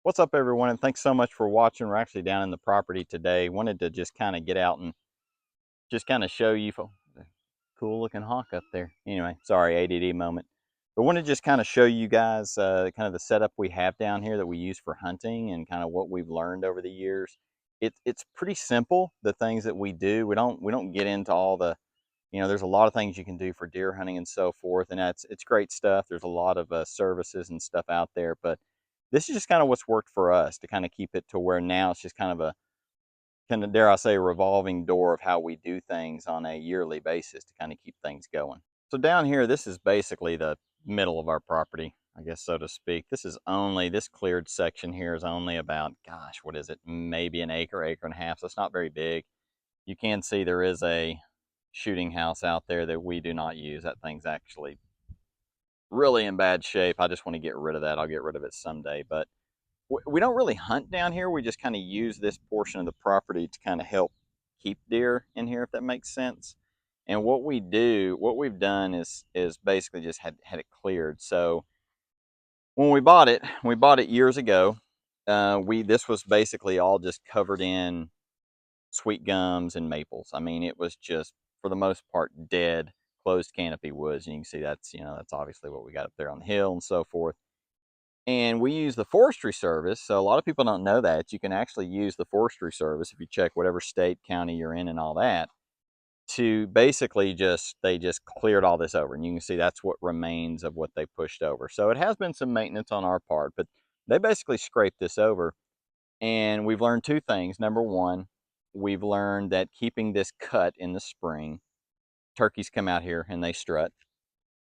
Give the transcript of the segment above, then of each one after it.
What's up, everyone, and thanks so much for watching. We're actually down in the property today. Wanted to just kind of get out and just kind of show you cool looking hawk up there. Anyway, sorry, ADD moment. But wanted to just kind of show you guys kind of the setup we have down here that we use for hunting and kind of what we've learned over the years. It's pretty simple, the things that we do. We don't get into all the, there's a lot of things you can do for deer hunting and so forth, and it's great stuff. There's a lot of services and stuff out there, but this is just kind of what's worked for us to kind of keep it to where now it's just kind of a, kind of, dare I say, a revolving door of how we do things on a yearly basis to kind of keep things going. So down here, this is basically the middle of our property, I guess, so to speak. This cleared section here is only about, gosh, what is it? Maybe an acre, acre and a half. So it's not very big. You can see there is a shooting house out there that we do not use. That thing's actually really in bad shape. I just want to get rid of that. I'll get rid of it someday. But we don't really hunt down here. We just kind of use this portion of the property to kind of help keep deer in here, if that makes sense. And what we've done is basically just had it cleared. So when we bought it years ago. This was basically all just covered in sweet gums and maples. I mean, it was just for the most part dead, closed canopy woods. And you can see that's obviously what we got up there on the hill and so forth. And we use the Forestry Service. So a lot of people don't know that. You can actually use the Forestry Service if you check whatever state, county you're in and all that, to basically they just cleared all this over. And you can see that's what remains of what they pushed over. So it has been some maintenance on our part, but they basically scraped this over. And we've learned two things. Number one, we've learned that keeping this cut in the spring, turkeys come out here and they strut.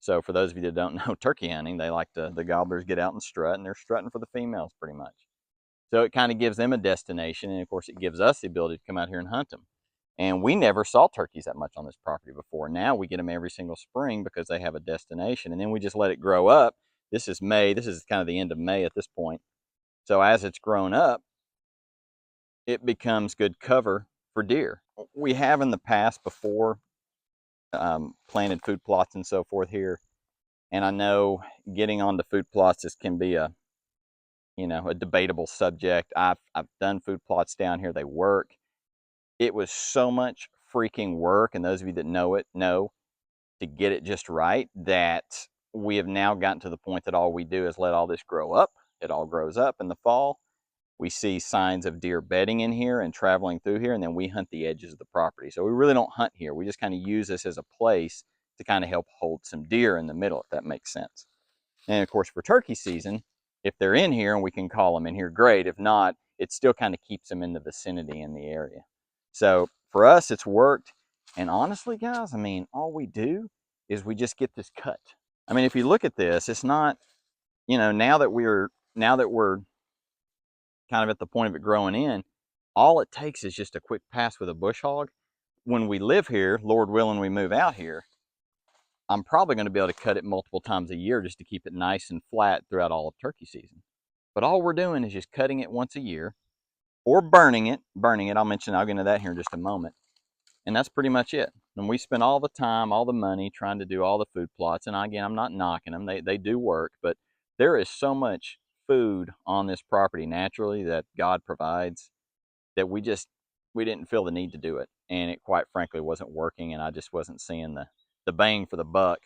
So for those of you that don't know turkey hunting, the gobblers get out and strut, and they're strutting for the females pretty much. So it kind of gives them a destination, and of course it gives us the ability to come out here and hunt them. And we never saw turkeys that much on this property before. Now we get them every single spring because they have a destination, and then we just let it grow up. This is May. This is kind of the end of May at this point. So as it's grown up, it becomes good cover for deer. We have in the past before planted food plots and so forth here. And I know getting onto food plots, this can be a debatable subject. I've done food plots down here. They work. It was so much freaking work, and those of you that know it know, to get it just right, that we have now gotten to the point that all we do is let all this grow up. It all grows up in the fall. We see signs of deer bedding in here and traveling through here, and then we hunt the edges of the property. So we really don't hunt here. We just kind of use this as a place to kind of help hold some deer in the middle, if that makes sense. And of course, for turkey season, if they're in here and we can call them in here, great. If not, it still kind of keeps them in the vicinity in the area. So for us, it's worked. And honestly, guys, I mean, all we do is we just get this cut. I mean, if you look at this, it's not, now that we're kind of at the point of it growing in, all it takes is just a quick pass with a bush hog. When we live here, Lord willing, we move out here, I'm probably going to be able to cut it multiple times a year just to keep it nice and flat throughout all of turkey season. But all we're doing is just cutting it once a year or burning it. I'll get into that here in just a moment. And that's pretty much it. And we spend all the time, all the money trying to do all the food plots. And again, I'm not knocking them. They do work, but there is so much food on this property naturally that God provides that we didn't feel the need to do it. And it quite frankly wasn't working, and I just wasn't seeing the bang for the buck.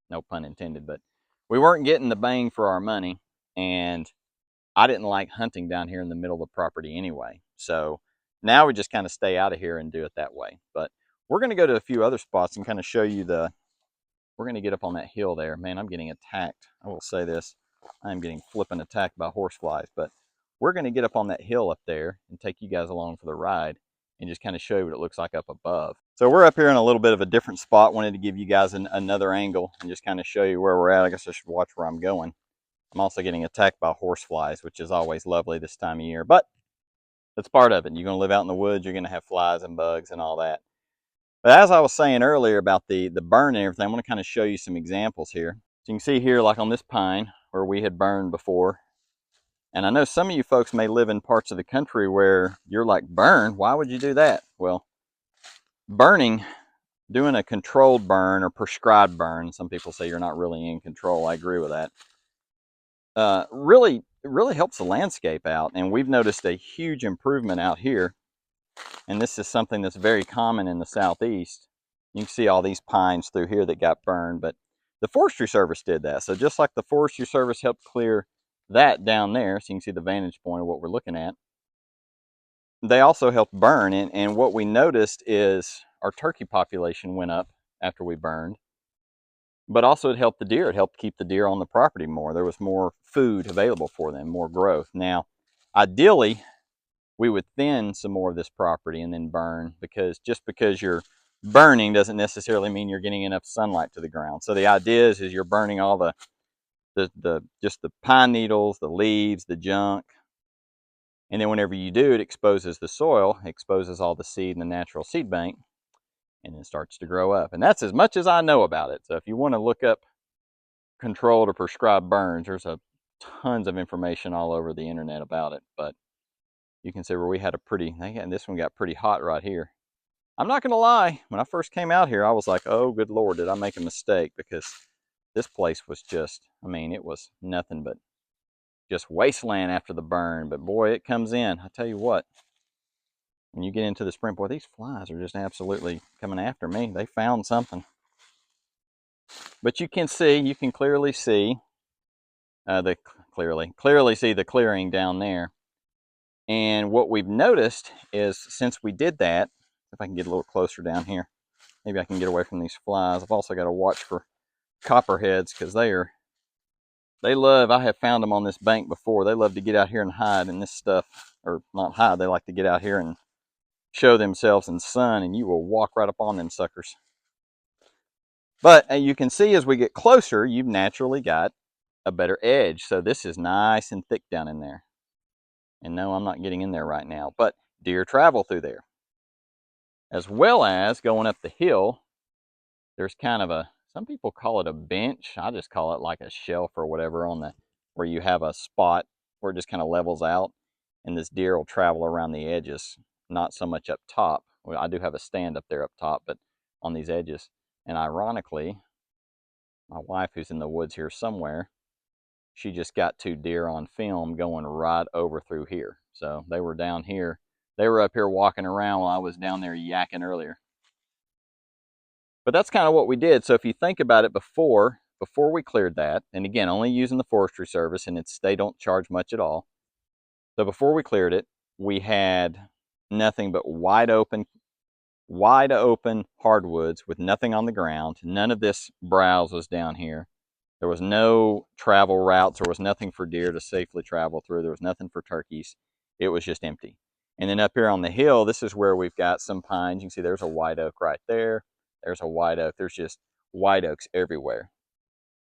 No pun intended, but we weren't getting the bang for our money, and I didn't like hunting down here in the middle of the property anyway. So now we just kind of stay out of here and do it that way. But we're going to go to a few other spots and kind of show you we're going to get up on that hill there. Man, I'm getting attacked. I will say this. I'm getting flipping attacked by horseflies, but we're going to get up on that hill up there and take you guys along for the ride and just kind of show you what it looks like up above. So we're up here in a little bit of a different spot. Wanted to give you guys another angle and just kind of show you where we're at. I guess I should watch where I'm going. I'm also getting attacked by horseflies, which is always lovely this time of year, but that's part of it. You're going to live out in the woods, you're going to have flies and bugs and all that. But as I was saying earlier about the burn and everything, I want to kind of show you some examples here. So you can see here, like on this pine where we had burned before. And I know some of you folks may live in parts of the country where you're like, burn? Why would you do that? Well, burning, doing a controlled burn or prescribed burn, some people say you're not really in control. I agree with that. Really, really helps the landscape out. And we've noticed a huge improvement out here. And this is something that's very common in the southeast. You can see all these pines through here that got burned, but the Forestry Service did that. So just like the Forestry Service helped clear that down there, so you can see the vantage point of what we're looking at, they also helped burn. And what we noticed is our turkey population went up after we burned, but also it helped the deer. It helped keep the deer on the property more. There was more food available for them, more growth. Now, ideally, we would thin some more of this property and then burn, because just because you're burning doesn't necessarily mean you're getting enough sunlight to the ground. So the idea is you're burning all just the pine needles, the leaves, the junk, and then whenever you do, it exposes the soil, exposes all the seed in the natural seed bank, and then starts to grow up. And that's as much as I know about it. So if you want to look up controlled or prescribed burns, there's tons of information all over the internet about it. But you can see where we had and this one got pretty hot right here. I'm not gonna lie, when I first came out here, I was like, oh, good Lord, did I make a mistake? Because this place was just, I mean, it was nothing but just wasteland after the burn. But boy, it comes in. I tell you what, when you get into the spring, boy, these flies are just absolutely coming after me. They found something. But you can clearly see clearly see the clearing down there. And what we've noticed is, since we did that, if I can get a little closer down here, maybe I can get away from these flies. I've also got to watch for copperheads, because I have found them on this bank before. They love to get out here and hide in this stuff, or not hide, they like to get out here and show themselves in the sun, and you will walk right up on them suckers. But you can see as we get closer, you've naturally got a better edge. So this is nice and thick down in there. And no, I'm not getting in there right now, but deer travel through there. As well as going up the hill, there's kind of some people call it a bench. I just call it like a shelf or whatever, where you have a spot where it just kind of levels out, and this deer will travel around the edges, not so much up top. Well, I do have a stand up there up top, but on these edges. And ironically, my wife, who's in the woods here somewhere, she just got 2 deer on film going right over through here. So they were down here. They were up here walking around while I was down there yakking earlier. But that's kind of what we did. So if you think about it, before we cleared that, and again, only using the Forestry Service, and they don't charge much at all. So before we cleared it, we had nothing but wide open hardwoods with nothing on the ground. None of this browse was down here. There was no travel routes. There was nothing for deer to safely travel through. There was nothing for turkeys. It was just empty. And then up here on the hill, this is where we've got some pines. You can see there's a white oak right there. There's a white oak. There's just white oaks everywhere.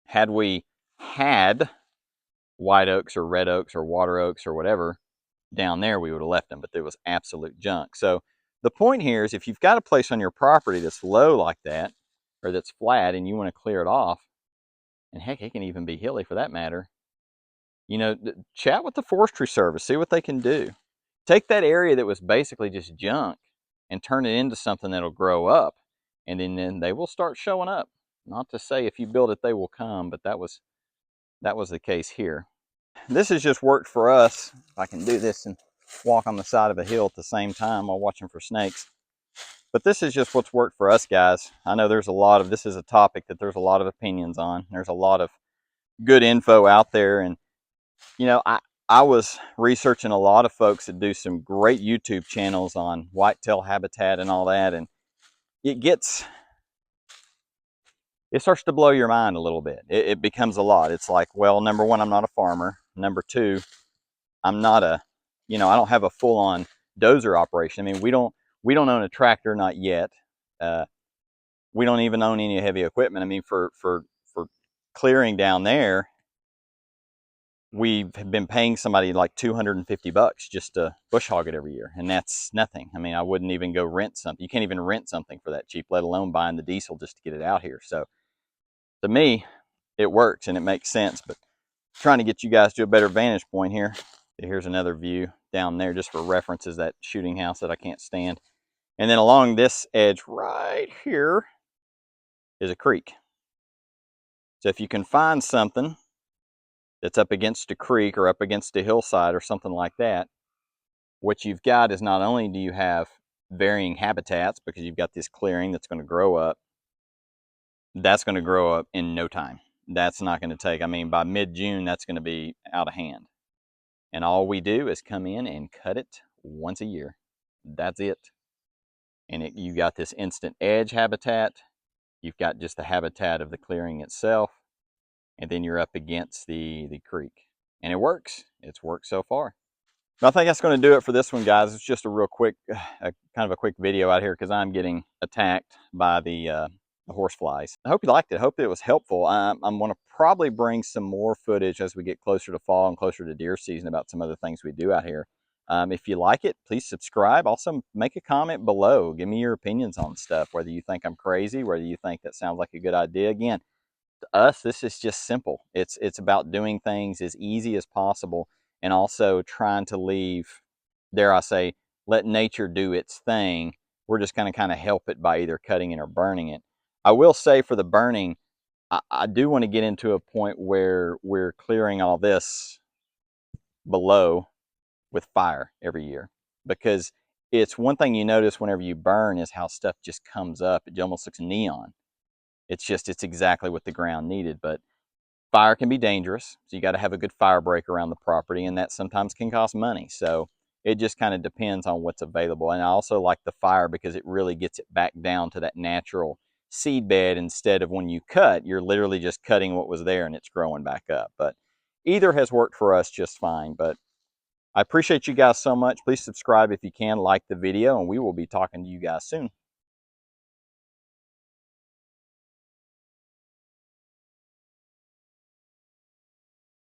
Had we had white oaks or red oaks or water oaks or whatever down there, we would have left them, but there was absolute junk. So the point here is, if you've got a place on your property that's low like that, or that's flat, and you want to clear it off, and heck, it can even be hilly for that matter, chat with the Forestry Service, see what they can do. Take that area that was basically just junk and turn it into something that'll grow up, and then they will start showing up. Not to say if you build it, they will come, but that was the case here. This has just worked for us. If I can do this and walk on the side of a hill at the same time while watching for snakes. But this is just what's worked for us, guys. I know this is a topic that there's a lot of opinions on. There's a lot of good info out there. And, I was researching a lot of folks that do some great YouTube channels on whitetail habitat and all that. And it starts to blow your mind a little bit. It becomes a lot. It's like, well, number one, I'm not a farmer. Number two, I'm not I don't have a full-on dozer operation. I mean, we don't own a tractor, not yet. We don't even own any heavy equipment. I mean, for clearing down there, we've been paying somebody like $250 just to bush hog it every year, and that's nothing. I mean, I wouldn't even go rent something. You can't even rent something for that cheap, let alone buying the diesel just to get it out here. So to me, it works and it makes sense. But trying to get you guys to a better vantage point here. Here's another view down there just for reference, is that shooting house that I can't stand. And then along this edge right here is a creek. So if you can find something that's up against a creek or up against a hillside or something like that, what you've got is not only do you have varying habitats because you've got this clearing that's going to grow up, that's going to grow up in no time. That's not going to take, I mean, by mid-June, that's going to be out of hand. And all we do is come in and cut it once a year. That's it. And you got this instant edge habitat. You've got just the habitat of the clearing itself. And then you're up against the creek. And it works. It's worked so far. I think that's going to do it for this one, guys. It's just a real quick, kind of a quick video out here because I'm getting attacked by the horse flies. I hope you liked it. I hope it was helpful. I'm going to probably bring some more footage as we get closer to fall and closer to deer season about some other things we do out here. If you like it, please subscribe. Also, make a comment below. Give me your opinions on stuff, whether you think I'm crazy, whether you think that sounds like a good idea. Again, to us, this is just simple. It's about doing things as easy as possible and also trying to leave, dare I say, let nature do its thing. We're just going to kind of help it by either cutting it or burning it. I will say for the burning, I do want to get into a point where we're clearing all this below with fire every year, because it's one thing you notice whenever you burn is how stuff just comes up. It almost looks neon. It's exactly what the ground needed. But fire can be dangerous, so you got to have a good fire break around the property, and that sometimes can cost money. So it just kind of depends on what's available. And I also like the fire because it really gets it back down to that natural seed bed instead of when you cut, you're literally just cutting what was there and it's growing back up. But either has worked for us just fine. But I appreciate you guys so much. Please subscribe if you can, like the video, and we will be talking to you guys soon.